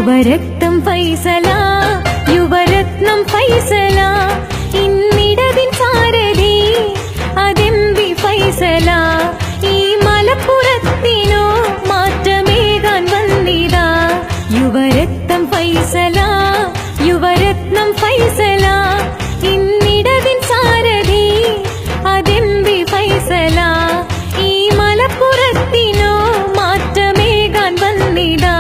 യുവരക്തം ഫൈസല, യുവരത്നം ഫൈസല, ഇന്നിടതിൻ സാരഥി അതെമ്പി ഫൈസല. ഈ മലപ്പുറത്തിനോ മാറ്റമേകാൻ വന്നിതാ യുവരക്തം ഫൈസല, യുവരത്നം ഫൈസല, ഇന്നിടതിൻ സാരഥി അതെമ്പി ഫൈസല. ഈ മലപ്പുറത്തിനോ മാറ്റമേകാൻ വന്നിതാ.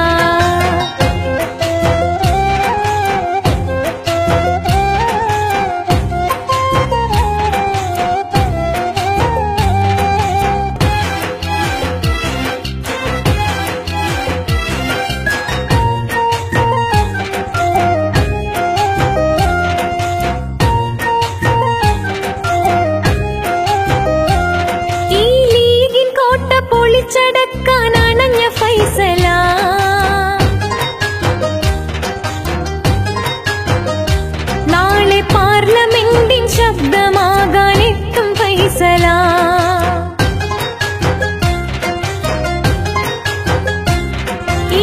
പൊളിച്ചടക്കാൻ അണഞ്ഞ ഫൈസല, നാളെ പാർലമെന്റിൻ ശബ്ദമാകാൻ എത്തും ഫൈസല.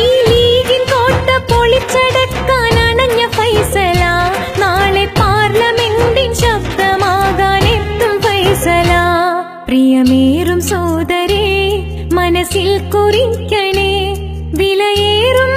ഈ ലീഗിൻ കോട്ട പൊളിച്ചടക്കാൻ അണഞ്ഞ ഫൈസല, നാളെ പാർലമെന്റിൻ ശബ്ദമാകാൻ എത്തും ഫൈസല. പ്രിയമേറും സോദരേ മനസ്സിൽ കുറിക്കണേ, വിലയേറും